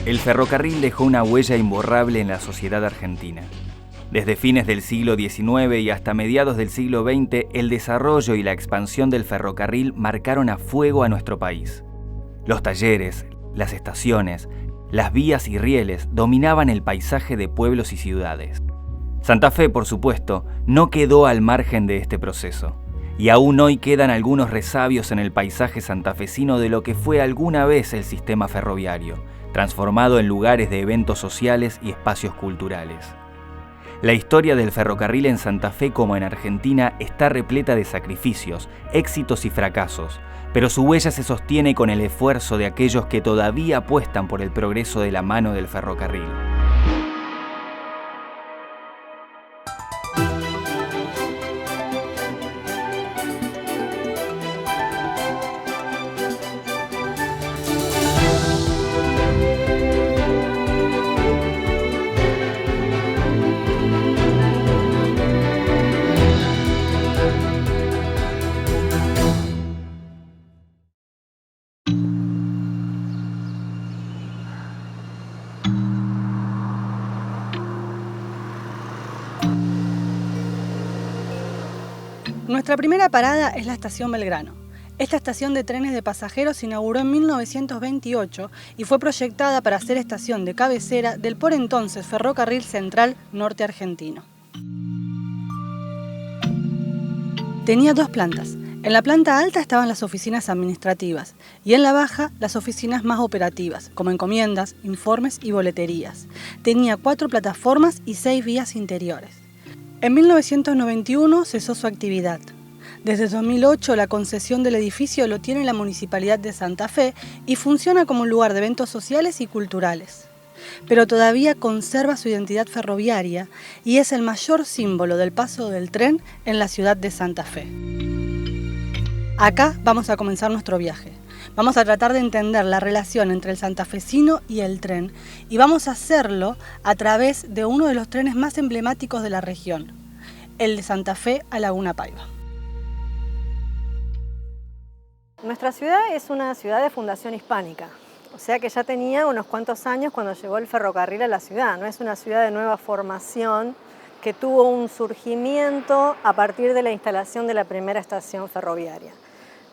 El ferrocarril dejó una huella imborrable en la sociedad argentina. Desde fines del siglo XIX y hasta mediados del siglo XX, el desarrollo y la expansión del ferrocarril marcaron a fuego a nuestro país. Los talleres, las estaciones, las vías y rieles dominaban el paisaje de pueblos y ciudades. Santa Fe, por supuesto, no quedó al margen de este proceso, y aún hoy quedan algunos resabios en el paisaje santafesino de lo que fue alguna vez el sistema ferroviario, transformado en lugares de eventos sociales y espacios culturales. La historia del ferrocarril en Santa Fe como en Argentina está repleta de sacrificios, éxitos y fracasos, pero su huella se sostiene con el esfuerzo de aquellos que todavía apuestan por el progreso de la mano del ferrocarril. Nuestra primera parada es la estación Belgrano. Esta estación de trenes de pasajeros se inauguró en 1928 y fue proyectada para ser estación de cabecera del por entonces Ferrocarril Central Norte Argentino. Tenía 2 plantas. En la planta alta estaban las oficinas administrativas y en la baja las oficinas más operativas, como encomiendas, informes y boleterías. Tenía 4 plataformas y 6 vías interiores. En 1991 cesó su actividad. Desde 2008 la concesión del edificio lo tiene la Municipalidad de Santa Fe y funciona como un lugar de eventos sociales y culturales. Pero todavía conserva su identidad ferroviaria y es el mayor símbolo del paso del tren en la ciudad de Santa Fe. Acá vamos a comenzar nuestro viaje. Vamos a tratar de entender la relación entre el santafesino y el tren y vamos a hacerlo a través de uno de los trenes más emblemáticos de la región, el de Santa Fe a Laguna Paiva. Nuestra ciudad es una ciudad de fundación hispánica, o sea que ya tenía unos cuantos años cuando llegó el ferrocarril a la ciudad. No es una ciudad de nueva formación que tuvo un surgimiento a partir de la instalación de la primera estación ferroviaria.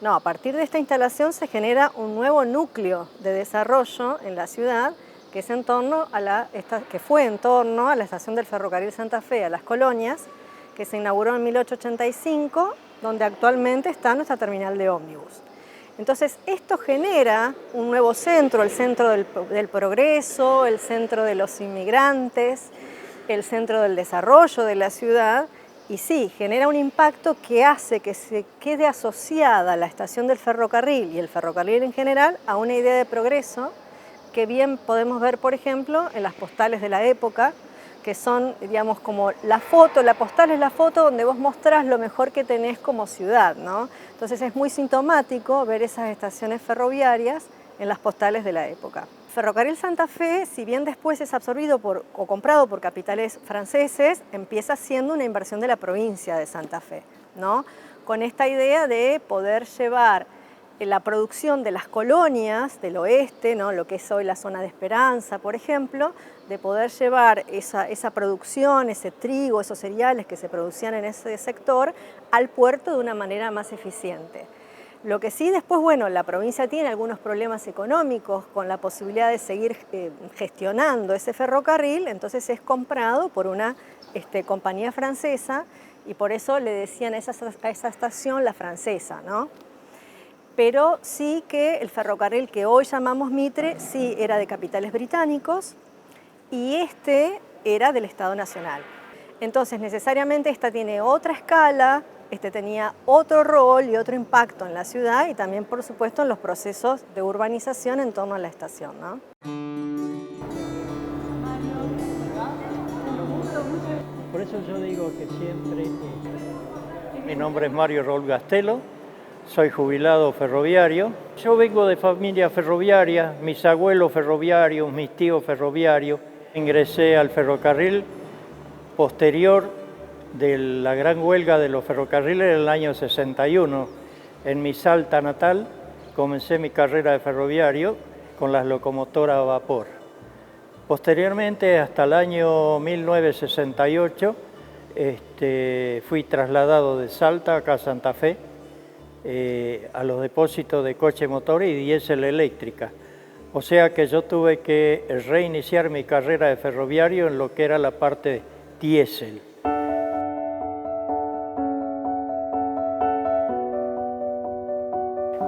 No, a partir de esta instalación se genera un nuevo núcleo de desarrollo en la ciudad que fue en torno a la estación del ferrocarril Santa Fe, a Las Colonias, que se inauguró en 1885, donde actualmente está nuestra terminal de ómnibus. Entonces, esto genera un nuevo centro, el centro del progreso, el centro de los inmigrantes, el centro del desarrollo de la ciudad, y sí, genera un impacto que hace que se quede asociada la estación del ferrocarril y el ferrocarril en general a una idea de progreso que bien podemos ver, por ejemplo, en las postales de la época, que son, digamos, como la postal es la foto donde vos mostrás lo mejor que tenés como ciudad, ¿no? Entonces es muy sintomático ver esas estaciones ferroviarias en las postales de la época. Ferrocarril Santa Fe, si bien después es absorbido o comprado por capitales franceses, empieza siendo una inversión de la provincia de Santa Fe, ¿no? Con esta idea de poder llevar la producción de las colonias del oeste, ¿no? Lo que es hoy la zona de Esperanza, por ejemplo, de poder llevar esa producción, ese trigo, esos cereales que se producían en ese sector al puerto de una manera más eficiente. Lo que sí después, bueno, la provincia tiene algunos problemas económicos con la posibilidad de seguir gestionando ese ferrocarril, entonces es comprado por una compañía francesa y por eso le decían a esa estación la francesa, ¿no? Pero sí que el ferrocarril que hoy llamamos Mitre sí era de capitales británicos y era del Estado Nacional. Entonces necesariamente esta tiene otra escala, tenía otro rol y otro impacto en la ciudad y también, por supuesto, en los procesos de urbanización en torno a la estación, ¿no? Por eso yo digo que siempre... Mi nombre es Mario Raúl Gastelo, soy jubilado ferroviario. Yo vengo de familia ferroviaria, mis abuelos ferroviarios, mis tíos ferroviarios. Ingresé al ferrocarril posterior de la gran huelga de los ferrocarriles en el año 61. En mi Salta natal comencé mi carrera de ferroviario con las locomotoras a vapor. Posteriormente, hasta el año 1968, fui trasladado de Salta acá a Santa Fe a los depósitos de coche motor y diésel eléctrica. O sea que yo tuve que reiniciar mi carrera de ferroviario en lo que era la parte diésel.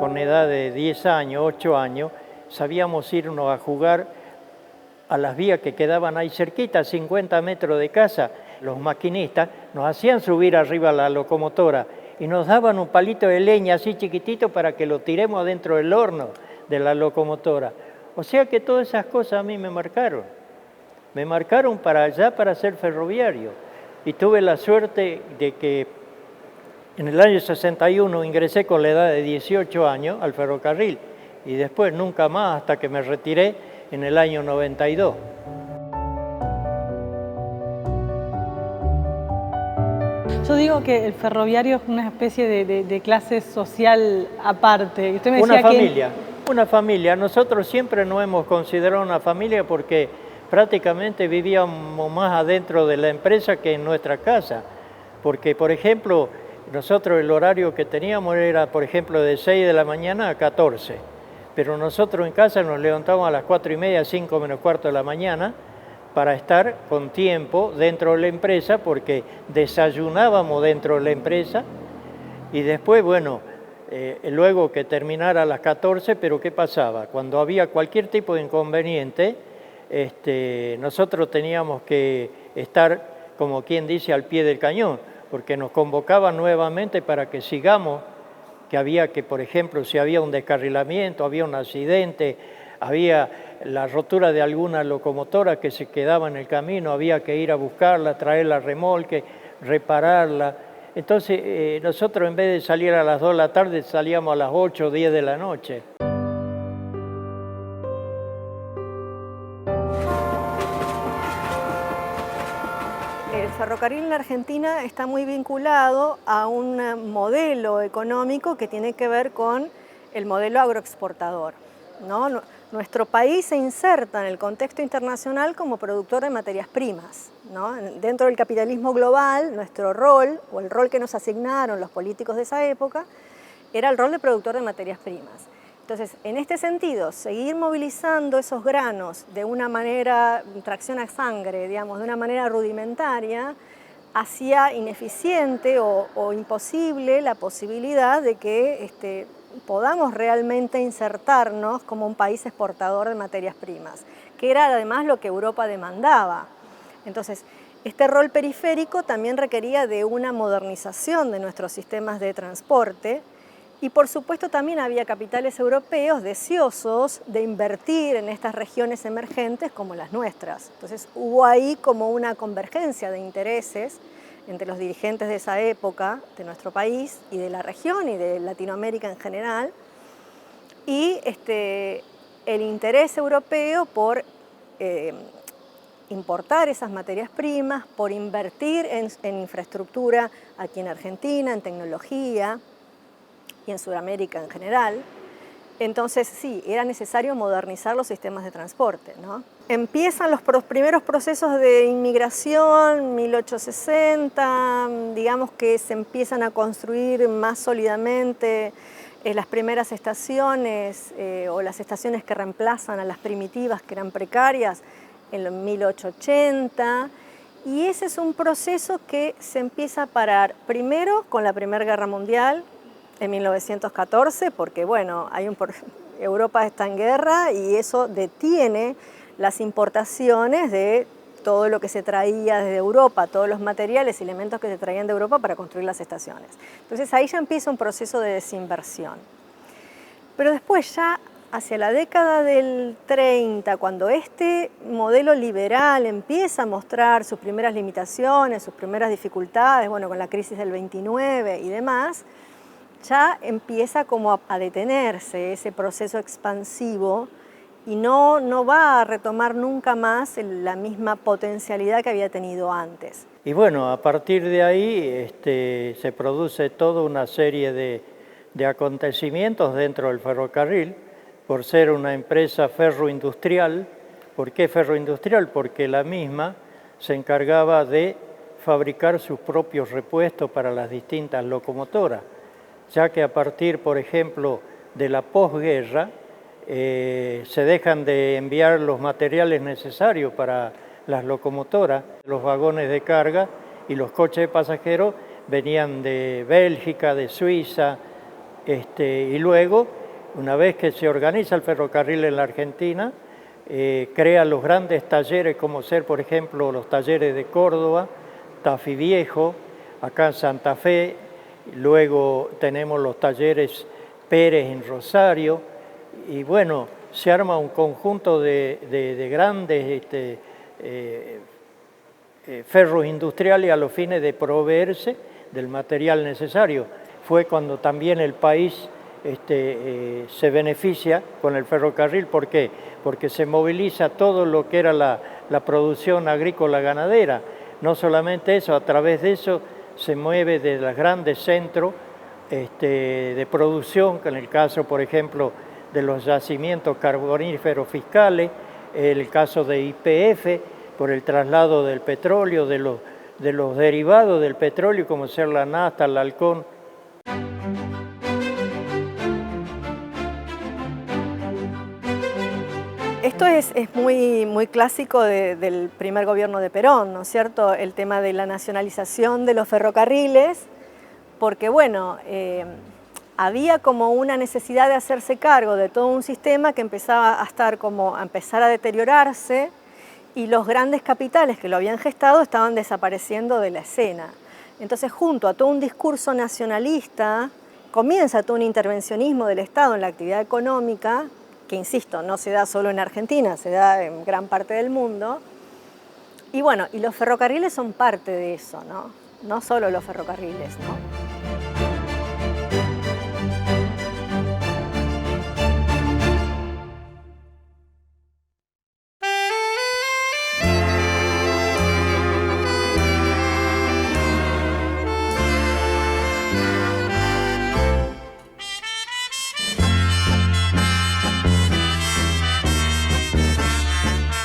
Con edad de 10 años, 8 años, sabíamos irnos a jugar a las vías que quedaban ahí cerquita, a 50 metros de casa. Los maquinistas nos hacían subir arriba a la locomotora y nos daban un palito de leña así chiquitito para que lo tiremos adentro del horno de la locomotora. O sea que todas esas cosas a mí me marcaron. Me marcaron para allá para ser ferroviario. Y tuve la suerte de que en el año 61 ingresé con la edad de 18 años al ferrocarril y después nunca más hasta que me retiré en el año 92. Yo digo que el ferroviario es una especie de clase social aparte. Usted me decía Una familia. Nosotros siempre nos hemos considerado una familia porque prácticamente vivíamos más adentro de la empresa que en nuestra casa. Porque, por ejemplo, nosotros el horario que teníamos era, por ejemplo, de 6 de la mañana a 14. Pero nosotros en casa nos levantamos a las 4:30, 5 menos cuarto de la mañana, para estar con tiempo dentro de la empresa, porque desayunábamos dentro de la empresa y después, bueno, luego que terminara a las 14, pero ¿qué pasaba? Cuando había cualquier tipo de inconveniente, nosotros teníamos que estar, como quien dice, al pie del cañón, porque nos convocaban nuevamente para que sigamos, que había que, por ejemplo, si había un descarrilamiento, había un accidente, había la rotura de alguna locomotora que se quedaba en el camino, había que ir a buscarla, traerla a remolque, repararla. Entonces nosotros en vez de salir a las 2 de la tarde salíamos a las 8 o 10 de la noche. El ferrocarril en la Argentina está muy vinculado a un modelo económico que tiene que ver con el modelo agroexportador, ¿no? Nuestro país se inserta en el contexto internacional como productor de materias primas, ¿no? Dentro del capitalismo global, nuestro rol, o el rol que nos asignaron los políticos de esa época, era el rol de productor de materias primas. Entonces, en este sentido, seguir movilizando esos granos de una manera, tracción a sangre, digamos, de una manera rudimentaria, hacía ineficiente o imposible la posibilidad de que podamos realmente insertarnos como un país exportador de materias primas, que era además lo que Europa demandaba. Entonces, este rol periférico también requería de una modernización de nuestros sistemas de transporte y por supuesto también había capitales europeos deseosos de invertir en estas regiones emergentes como las nuestras. Entonces hubo ahí como una convergencia de intereses entre los dirigentes de esa época, de nuestro país y de la región y de Latinoamérica en general, y el interés europeo por importar esas materias primas, por invertir en infraestructura aquí en Argentina, en tecnología y en Sudamérica en general. Entonces sí, era necesario modernizar los sistemas de transporte, ¿no? Empiezan los primeros procesos de inmigración, 1860, digamos que se empiezan a construir más sólidamente las primeras estaciones o las estaciones que reemplazan a las primitivas que eran precarias en 1880, y ese es un proceso que se empieza a parar primero con la Primera Guerra Mundial en 1914, porque bueno, Europa está en guerra y eso detiene las importaciones de todo lo que se traía desde Europa, todos los materiales y elementos que se traían de Europa para construir las estaciones. Entonces ahí ya empieza un proceso de desinversión. Pero después ya hacia la década del 30, cuando este modelo liberal empieza a mostrar sus primeras limitaciones, sus primeras dificultades, bueno, con la crisis del 29 y demás, ya empieza como a detenerse ese proceso expansivo y no va a retomar nunca más la misma potencialidad que había tenido antes. Y bueno, a partir de ahí se produce toda una serie de acontecimientos dentro del ferrocarril, por ser una empresa ferroindustrial, ¿Por qué ferroindustrial? Porque la misma se encargaba de fabricar sus propios repuestos para las distintas locomotoras, ya que a partir, por ejemplo, de la posguerra, se dejan de enviar los materiales necesarios para las locomotoras. Los vagones de carga y los coches de pasajeros venían de Bélgica, de Suiza, y luego, una vez que se organiza el ferrocarril en la Argentina, crea los grandes talleres, como ser, por ejemplo, los talleres de Córdoba, Tafí Viejo, acá en Santa Fe, luego tenemos los talleres Pérez en Rosario, y bueno, se arma un conjunto de grandes ferros industriales a los fines de proveerse del material necesario. Fue cuando también el país se beneficia con el ferrocarril. ¿Por qué? Porque se moviliza todo lo que era la producción agrícola ganadera. No solamente eso, a través de eso se mueve de los grandes centros de producción, que en el caso, por ejemplo, de los yacimientos carboníferos fiscales, el caso de YPF, por el traslado del petróleo, de los derivados del petróleo, como ser la nafta, el halcón. Esto es muy clásico del primer gobierno de Perón, ¿no es cierto? El tema de la nacionalización de los ferrocarriles, porque bueno, había como una necesidad de hacerse cargo de todo un sistema que empezaba a empezar a deteriorarse, y los grandes capitales que lo habían gestado estaban desapareciendo de la escena. Entonces, junto a todo un discurso nacionalista, comienza todo un intervencionismo del Estado en la actividad económica, que insisto, no se da solo en Argentina, se da en gran parte del mundo. Y bueno, y los ferrocarriles son parte de eso, ¿no? No solo los ferrocarriles, ¿no?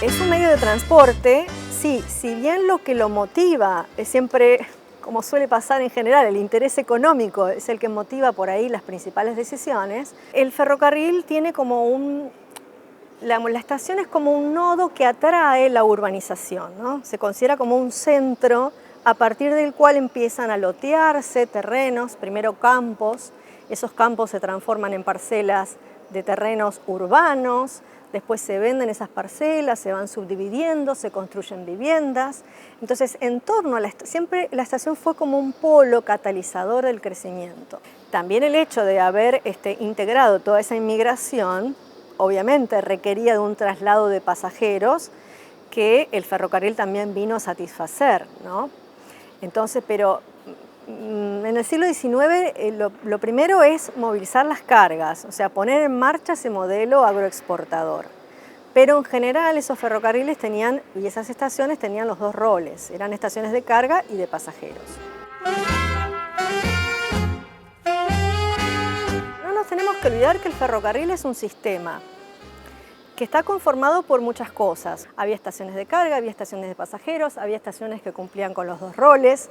Es un medio de transporte, sí, si bien lo que lo motiva es siempre, como suele pasar en general, el interés económico es el que motiva por ahí las principales decisiones, el ferrocarril tiene como la estación es como un nodo que atrae la urbanización, ¿no? Se considera como un centro a partir del cual empiezan a lotearse terrenos, primero campos, esos campos se transforman en parcelas de terrenos urbanos. Después se venden esas parcelas, se van subdividiendo, se construyen viviendas. Entonces, en torno a siempre la estación fue como un polo catalizador del crecimiento. También el hecho de haber integrado toda esa inmigración, obviamente requería de un traslado de pasajeros que el ferrocarril también vino a satisfacer, ¿no? Entonces, pero en el siglo XIX lo primero es movilizar las cargas, o sea, poner en marcha ese modelo agroexportador. Pero en general esos ferrocarriles y esas estaciones tenían los dos roles, eran estaciones de carga y de pasajeros. No nos tenemos que olvidar que el ferrocarril es un sistema que está conformado por muchas cosas. Había estaciones de carga, había estaciones de pasajeros, había estaciones que cumplían con los dos roles.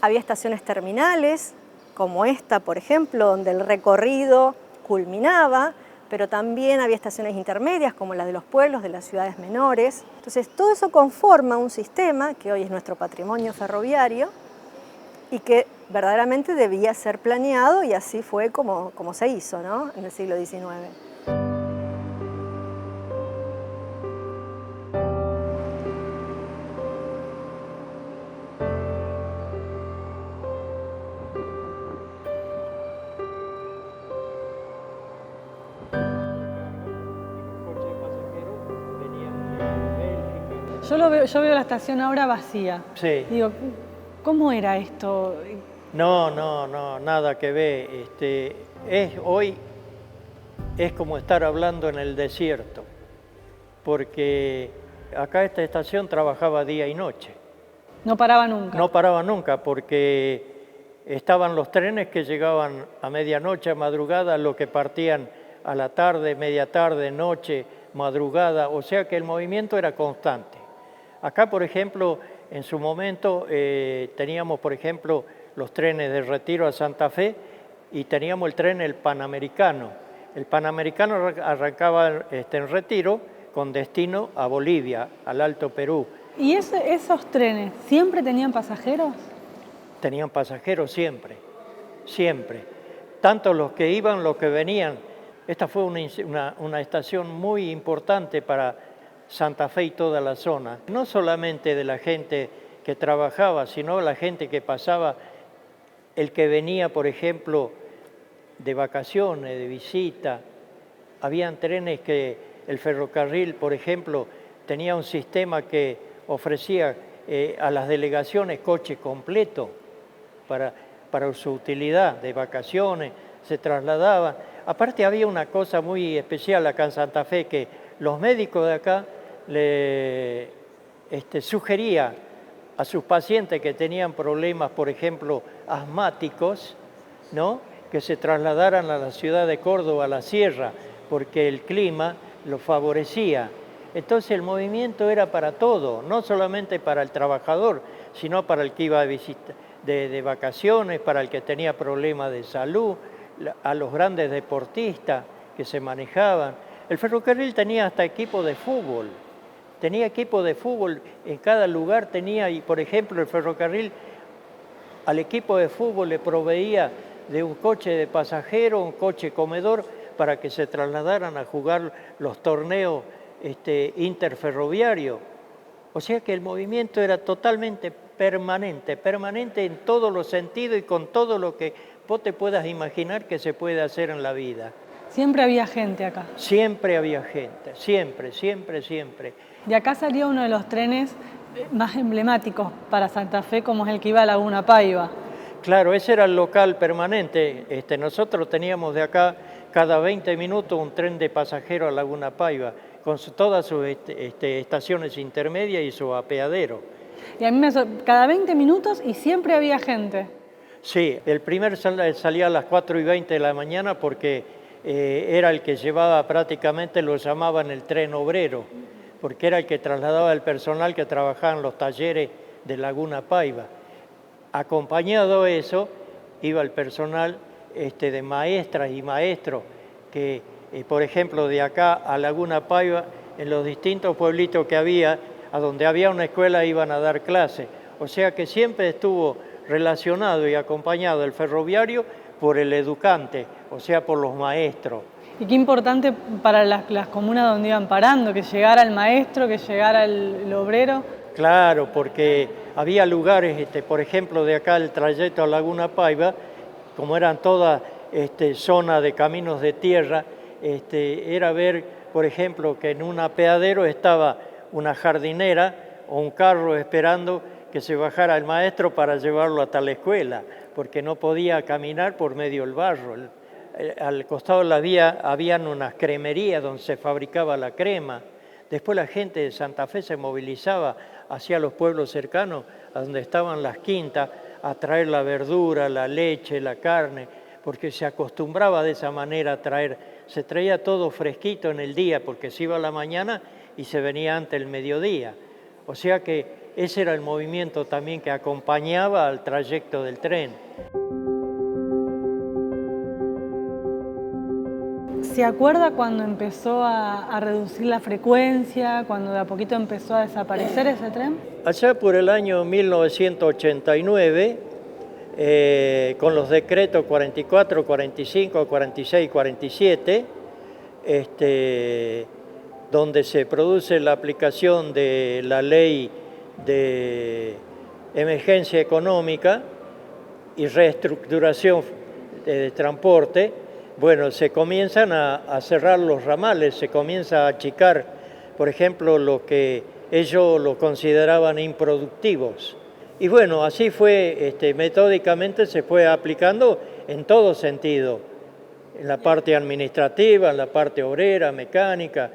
Había estaciones terminales, como esta, por ejemplo, donde el recorrido culminaba, pero también había estaciones intermedias, como las de los pueblos, de las ciudades menores. Entonces, todo eso conforma un sistema que hoy es nuestro patrimonio ferroviario y que verdaderamente debía ser planeado, y así fue como se hizo, ¿no? En el siglo XIX. Yo veo la estación ahora vacía. Sí. Digo, ¿cómo era esto? No, nada que ver. Hoy es como estar hablando en el desierto, porque acá esta estación trabajaba día y noche. No paraba nunca. No paraba nunca, porque estaban los trenes que llegaban a medianoche, a madrugada, los que partían a la tarde, media tarde, noche, madrugada, o sea que el movimiento era constante. Acá, por ejemplo, en su momento teníamos, por ejemplo, los trenes de Retiro a Santa Fe y teníamos el tren el Panamericano. El Panamericano arrancaba en Retiro con destino a Bolivia, al Alto Perú. ¿Y esos trenes siempre tenían pasajeros? Tenían pasajeros siempre, siempre. Tanto los que iban, los que venían. Esta fue una estación muy importante para Santa Fe y toda la zona. No solamente de la gente que trabajaba, sino la gente que pasaba, el que venía, por ejemplo, de vacaciones, de visita. Habían trenes que el ferrocarril, por ejemplo, tenía un sistema que ofrecía a las delegaciones coche completo para su utilidad de vacaciones, se trasladaban. Aparte había una cosa muy especial acá en Santa Fe, que los médicos de acá le sugería a sus pacientes que tenían problemas, por ejemplo, asmáticos, ¿no?, que se trasladaran a la ciudad de Córdoba, a la sierra, porque el clima lo favorecía. Entonces el movimiento era para todo, no solamente para el trabajador, sino para el que iba de vacaciones, para el que tenía problemas de salud, a los grandes deportistas que se manejaban. El ferrocarril tenía hasta equipo de fútbol. Tenía equipo de fútbol en cada lugar, tenía, y por ejemplo el ferrocarril al equipo de fútbol le proveía de un coche de pasajero, un coche comedor, para que se trasladaran a jugar los torneos interferroviarios. O sea que el movimiento era totalmente permanente en todos los sentidos y con todo lo que vos te puedas imaginar que se puede hacer en la vida. Siempre había gente acá. Siempre había gente, siempre, siempre, siempre. De acá salió uno de los trenes más emblemáticos para Santa Fe, como es el que iba a Laguna Paiva. Claro, ese era el local permanente. Nosotros teníamos de acá cada 20 minutos un tren de pasajeros a Laguna Paiva, con todas sus estaciones intermedias y su apeadero. Y a mí cada 20 minutos y siempre había gente. Sí, el primer salía a las 4:20 de la mañana porque era el que llevaba prácticamente, lo llamaban el tren obrero, porque era el que trasladaba el personal que trabajaba en los talleres de Laguna Paiva. Acompañado de eso, iba el personal de maestras y maestros que, por ejemplo, de acá a Laguna Paiva, en los distintos pueblitos que había, a donde había una escuela, iban a dar clases. O sea que siempre estuvo relacionado y acompañado el ferroviario por el educante, o sea, por los maestros. Y qué importante para las comunas donde iban parando, que llegara el maestro, que llegara el obrero. Claro, porque había lugares, por ejemplo, de acá el trayecto a Laguna Paiva, como eran todas zonas de caminos de tierra, era ver, por ejemplo, que en un apeadero estaba una jardinera o un carro esperando que se bajara el maestro para llevarlo hasta la escuela, porque no podía caminar por medio del barro. Al costado de la vía habían unas cremerías donde se fabricaba la crema. Después la gente de Santa Fe se movilizaba hacia los pueblos cercanos, a donde estaban las quintas, a traer la verdura, la leche, la carne, porque se acostumbraba de esa manera a traer. Se traía todo fresquito en el día, porque se iba a la mañana y se venía antes el mediodía. O sea que ese era el movimiento también que acompañaba al trayecto del tren. ¿Se acuerda cuando empezó a reducir la frecuencia, cuando de a poquito empezó a desaparecer ese tren? Allá por el año 1989, con los decretos 44, 45, 46 y 47, donde se produce la aplicación de la ley de emergencia económica y reestructuración de transporte, bueno, se comienzan a cerrar los ramales, se comienza a achicar, por ejemplo, lo que ellos lo consideraban improductivos. Y bueno, así fue, metódicamente se fue aplicando en todo sentido, en la parte administrativa, en la parte obrera, mecánica,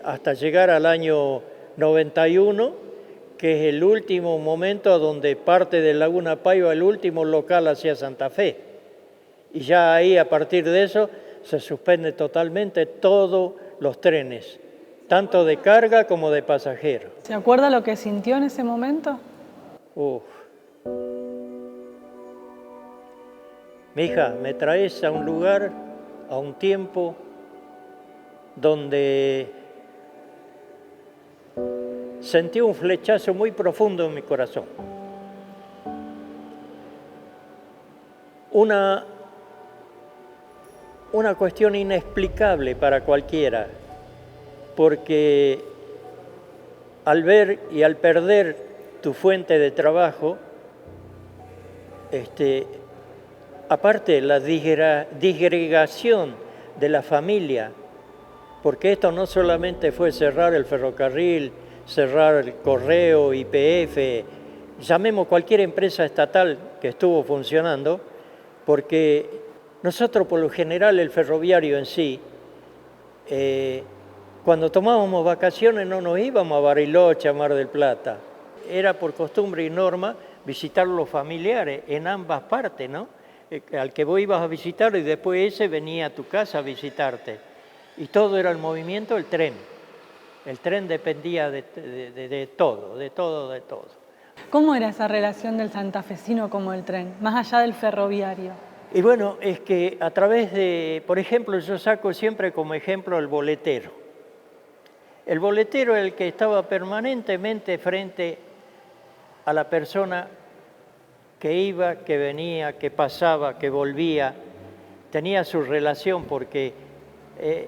hasta llegar al año 91, que es el último momento donde parte de Laguna Paiva, el último local hacia Santa Fe. Y ya ahí, a partir de eso, se suspende totalmente todo los trenes, tanto de carga como de pasajeros. ¿Se acuerda lo que sintió en ese momento? Uf. Mi hija, me traes a un lugar, a un tiempo donde sentí un flechazo muy profundo en mi corazón. Una cuestión inexplicable para cualquiera, porque al ver y al perder tu fuente de trabajo, aparte la disgregación de la familia, porque esto no solamente fue cerrar el ferrocarril, cerrar el correo, YPF, llamemos cualquier empresa estatal que estuvo funcionando, porque nosotros por lo general el ferroviario en sí, cuando tomábamos vacaciones no nos íbamos a Bariloche, a Mar del Plata. Era por costumbre y norma visitar los familiares en ambas partes, ¿no? Al que vos ibas a visitar y después ese venía a tu casa a visitarte. Y todo era el movimiento del tren. El tren dependía de todo, de todo, de todo. ¿Cómo era esa relación del santafesino como el tren, más allá del ferroviario? Y bueno, es que a través de, por ejemplo, yo saco siempre como ejemplo el boletero. El boletero es el que estaba permanentemente frente a la persona que iba, que venía, que pasaba, que volvía. Tenía su relación porque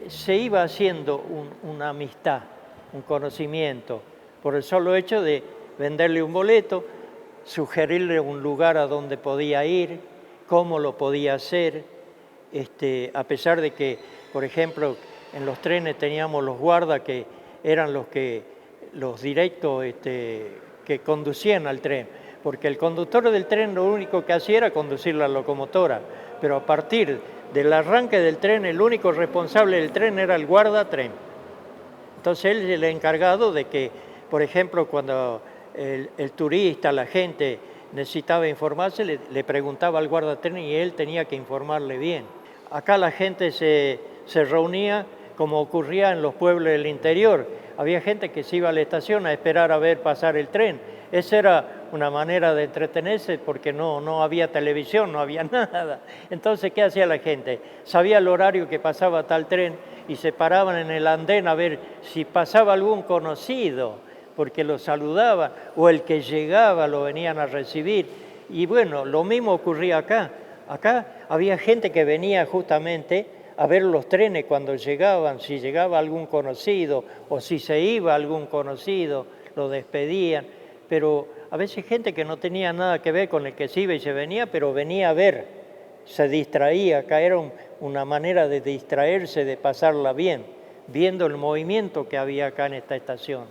se iba haciendo una amistad, un conocimiento, por el solo hecho de venderle un boleto, sugerirle un lugar a donde podía ir, cómo lo podía hacer, a pesar de que, por ejemplo, en los trenes teníamos los guardas que eran los directos que conducían al tren, porque el conductor del tren lo único que hacía era conducir la locomotora, pero a partir del arranque del tren, el único responsable del tren era el guarda-tren. Entonces él es el encargado de que, por ejemplo, cuando el turista, la gente necesitaba informarse, le preguntaba al guardatren y él tenía que informarle bien. Acá la gente se reunía como ocurría en los pueblos del interior. Había gente que se iba a la estación a esperar a ver pasar el tren. Esa era una manera de entretenerse porque no había televisión, no había nada. Entonces, ¿qué hacía la gente? Sabía el horario que pasaba tal tren y se paraban en el andén a ver si pasaba algún conocido, porque lo saludaba, o el que llegaba lo venían a recibir. Y bueno, lo mismo ocurría acá. Acá había gente que venía justamente a ver los trenes cuando llegaban, si llegaba algún conocido o si se iba algún conocido, lo despedían. Pero a veces gente que no tenía nada que ver con el que se iba y se venía, pero venía a ver, se distraía. Acá era una manera de distraerse, de pasarla bien, viendo el movimiento que había acá en esta estación.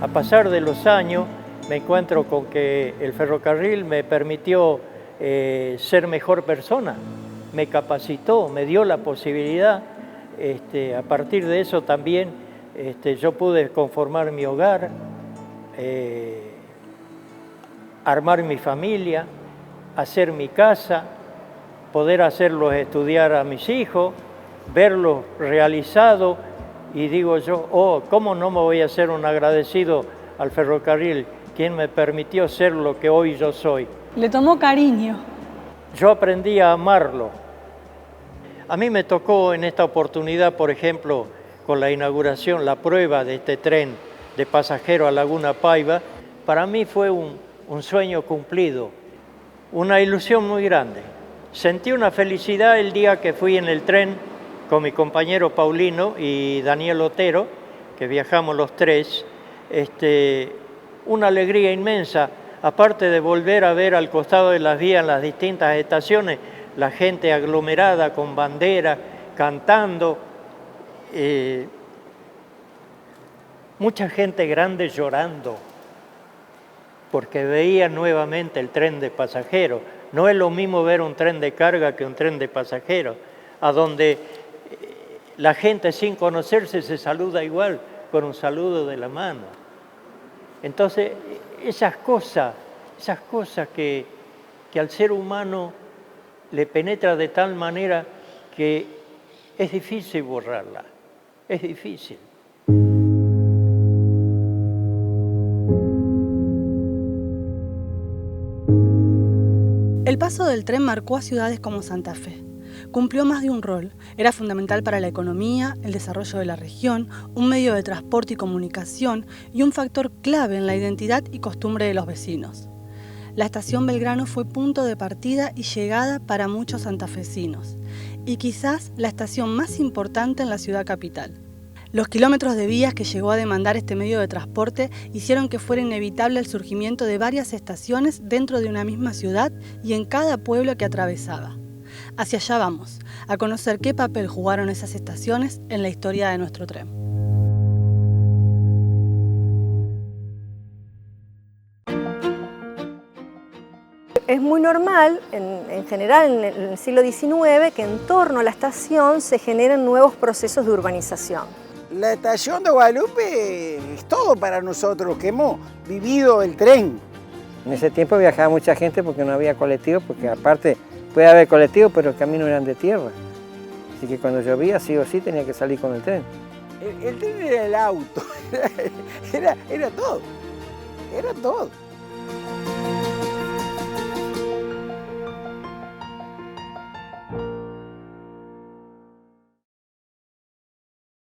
A pasar de los años me encuentro con que el ferrocarril me permitió ser mejor persona, me capacitó, me dio la posibilidad. A partir de eso también yo pude conformar mi hogar, armar mi familia, hacer mi casa, poder hacerlos estudiar a mis hijos, verlos realizados. Y digo yo, ¿cómo no me voy a hacer un agradecido al ferrocarril, quien me permitió ser lo que hoy yo soy? Le tomó cariño. Yo aprendí a amarlo. A mí me tocó en esta oportunidad, por ejemplo, con la inauguración, la prueba de este tren de pasajeros a Laguna Paiva. Para mí fue un sueño cumplido, una ilusión muy grande. Sentí una felicidad el día que fui en el tren con mi compañero Paulino y Daniel Otero, que viajamos los tres, una alegría inmensa, aparte de volver a ver al costado de las vías en las distintas estaciones, la gente aglomerada con bandera, cantando, mucha gente grande llorando, porque veía nuevamente el tren de pasajeros. No es lo mismo ver un tren de carga que un tren de pasajeros, a donde la gente sin conocerse se saluda igual con un saludo de la mano. Entonces, esas cosas Esas cosas que al ser humano le penetra de tal manera que es difícil borrarla, es difícil. El paso del tren marcó a ciudades como Santa Fe. Cumplió más de un rol. Era fundamental para la economía, el desarrollo de la región, un medio de transporte y comunicación y un factor clave en la identidad y costumbre de los vecinos. La estación Belgrano fue punto de partida y llegada para muchos santafesinos, y quizás la estación más importante en la ciudad capital. Los kilómetros de vías que llegó a demandar este medio de transporte hicieron que fuera inevitable el surgimiento de varias estaciones dentro de una misma ciudad y en cada pueblo que atravesaba. Hacia allá vamos, a conocer qué papel jugaron esas estaciones en la historia de nuestro tren. Es muy normal, en general en el siglo XIX, que en torno a la estación se generen nuevos procesos de urbanización. La estación de Guadalupe es todo para nosotros, que hemos vivido el tren. En ese tiempo viajaba mucha gente porque no había colectivos, porque aparte puede haber colectivos, pero los caminos eran de tierra. Así que cuando llovía, sí o sí, tenía que salir con el tren. El tren era el auto, era todo, era todo.